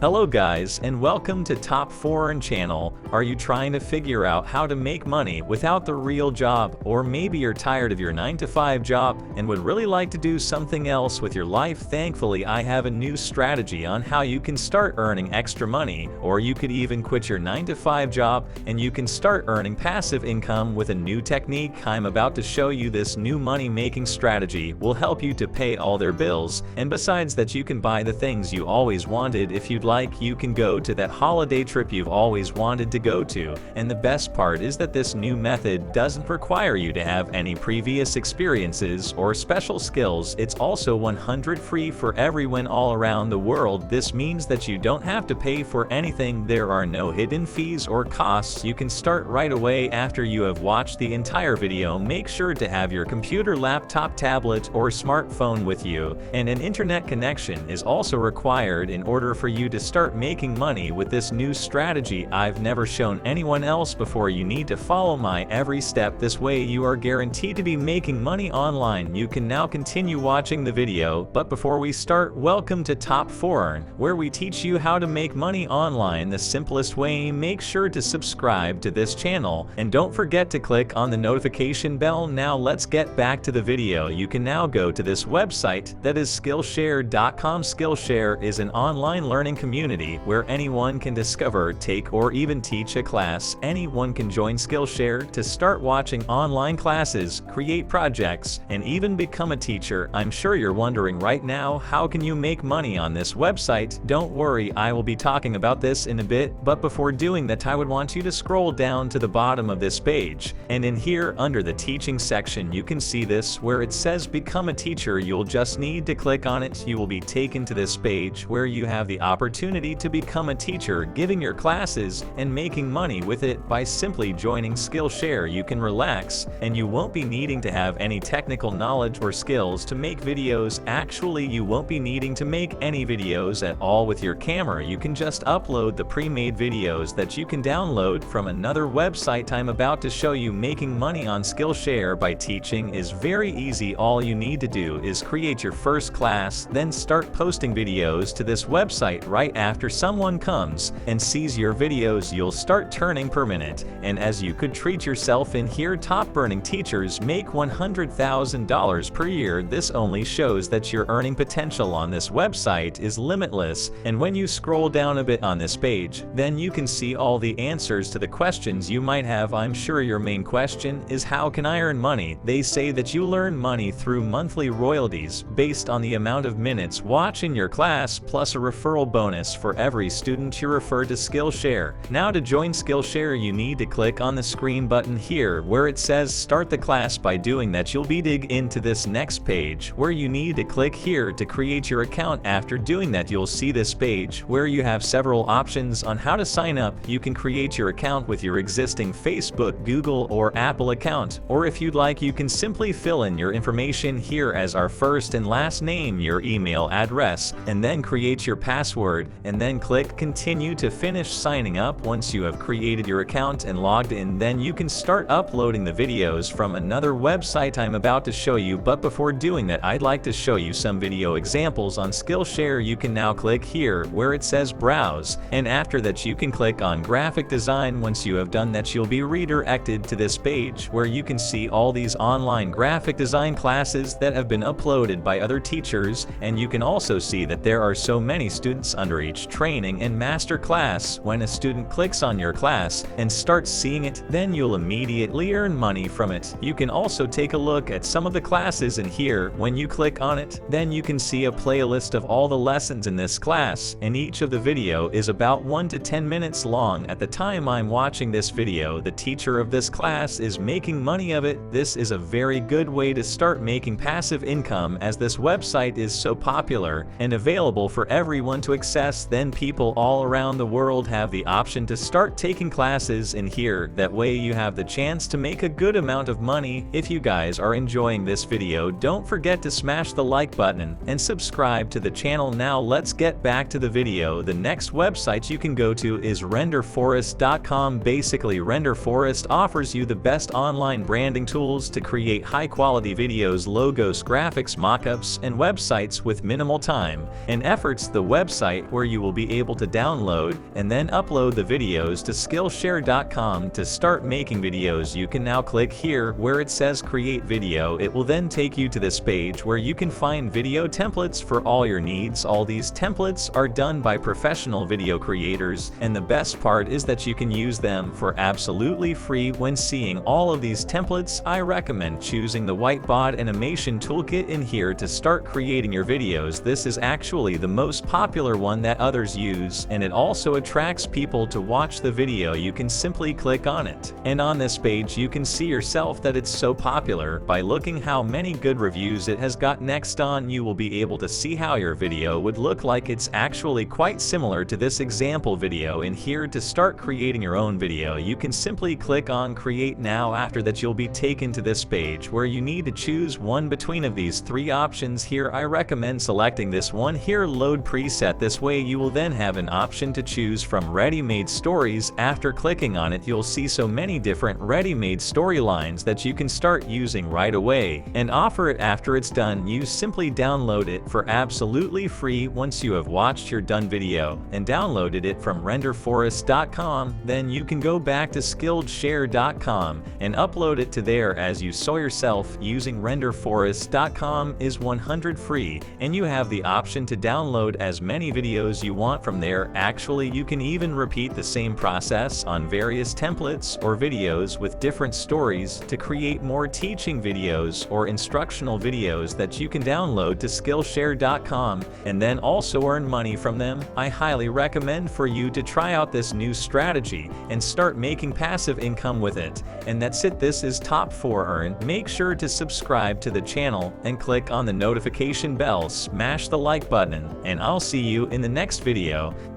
Hello guys, and welcome to Top Foreign Channel. Are you trying to figure out how to make money without the real job? Or maybe you're tired of your 9-to-5 job and would really like to do something else with your life? Thankfully, I have a new strategy on how you can start earning extra money, or you could even quit your 9-to-5 job and you can start earning passive income with a new technique. I'm about to show you this new money-making strategy will help you to pay all their bills, and besides that, you can buy the things you always wanted. If you'd like, you can go to that holiday trip you've always wanted to go to. And the best part is that this new method doesn't require you to have any previous experiences or special skills. It's also 100% free for everyone all around the world. This means that you don't have to pay for anything. There are no hidden fees or costs. You can start right away after you have watched the entire video. Make sure to have your computer, laptop, tablet, or smartphone with you, and an internet connection is also required in order for you to start making money with this new strategy I've never shown anyone else before. You need to follow my every step. This way you are guaranteed to be making money online. You can now continue watching the video, but before we start, welcome to Top Foreign, where we teach you how to make money online the simplest way. Make sure to subscribe to this channel and don't forget to click on the notification bell. Now let's get back to the video. You can now go to this website, that is Skillshare.com. Skillshare is an online learning community where anyone can discover, take, or even teach a class. Anyone can join Skillshare to start watching online classes, create projects, and even become a teacher. I'm sure you're wondering right now, how can you make money on this website? Don't worry, I will be talking about this in a bit, but before doing that, I would want you to scroll down to the bottom of this page, and in here under the teaching section you can see this where it says become a teacher. You'll just need to click on it. You will be taken to this page where you have the opportunity to become a teacher, giving your classes and making money with it. By simply joining Skillshare, you can relax and you won't be needing to have any technical knowledge or skills to make videos. Actually, you won't be needing to make any videos at all with your camera. You can just upload the pre-made videos that you can download from another website. I'm about to show you making money on Skillshare by teaching is very easy. All you need to do is create your first class, then start posting videos to this website. Right after someone comes and sees your videos, you'll start turning per minute, and as you could treat yourself in here. Top earning teachers make $100,000 per year. This only shows that your earning potential on this website is limitless. And when you scroll down a bit on this page, then you can see all the answers to the questions you might have. I'm sure your main question is, how can I earn money? They say that you learn money through monthly royalties based on the amount of minutes watched in your class, plus a referral bonus for every student you refer to Skillshare. Now to join Skillshare, you need to click on the screen button here where it says start the class. By doing that, you'll be dig into this next page where you need to click here to create your account. After doing that, you'll see this page where you have several options on how to sign up. You can create your account with your existing Facebook, Google, or Apple account, or if you'd like, you can simply fill in your information here as our first and last name, your email address, and then create your password, and then click continue to finish signing up. Once you have created your account and logged in, then you can start uploading the videos from another website I'm about to show you. But before doing that, I'd like to show you some video examples on Skillshare. You can now click here where it says browse, and after that you can click on graphic design. Once you have done that, you'll be redirected to this page where you can see all these online graphic design classes that have been uploaded by other teachers, and you can also see that there are so many students under each training and master class. When a student clicks on your class and starts seeing it, then you'll immediately earn money from it. You can also take a look at some of the classes in here. When you click on it, then you can see a playlist of all the lessons in this class, and each of the video is about 1 to 10 minutes long. At the time I'm watching this video, the teacher of this class is making money of it. This is a very good way to start making passive income, as this website is so popular and available for everyone to access. Then people all around the world have the option to start taking classes in here. That way you have the chance to make a good amount of money. If you guys are enjoying this video, don't forget to smash the like button and subscribe to the channel. Now let's get back to the video. The next website you can go to is renderforest.com. Basically, RenderForest offers you the best online branding tools to create high-quality videos, logos, graphics, mockups, and websites with minimal time and efforts. The website website where you will be able to download and then upload the videos to Skillshare.com to start making videos. You can now click here where it says create video. It will then take you to this page where you can find video templates for all your needs. All these templates are done by professional video creators, and the best part is that you can use them for absolutely free. When seeing all of these templates, I recommend choosing the Whiteboard Animation Toolkit in here to start creating your videos. This is actually the most popular one that others use, and it also attracts people to watch the video. You can simply click on it, and on this page you can see yourself that it's so popular by looking how many good reviews it has got. Next on, you will be able to see how your video would look like. It's actually quite similar to this example video in here. To start creating your own video, you can simply click on create now. After that, you'll be taken to this page where you need to choose one between of these three options here. I recommend selecting this one here, load preset. This way you will then have an option to choose from ready-made stories. After clicking on it, you'll see so many different ready-made storylines that you can start using right away and offer it. After it's done, you simply download it for absolutely free. Once you have watched your done video and downloaded it from renderforest.com, then you can go back to Skillshare.com and upload it to there. As you saw yourself, using renderforest.com is 100% free, and you have the option to download as many videos you want from there. Actually, you can even repeat the same process on various templates or videos with different stories to create more teaching videos or instructional videos that you can download to Skillshare.com and then also earn money from them. I highly recommend for you to try out this new strategy and start making passive income with it. And that's it. This is Top 4 Earn. Make sure to subscribe to the channel and click on the notification bell, smash the like button, and I'll see you in the next video.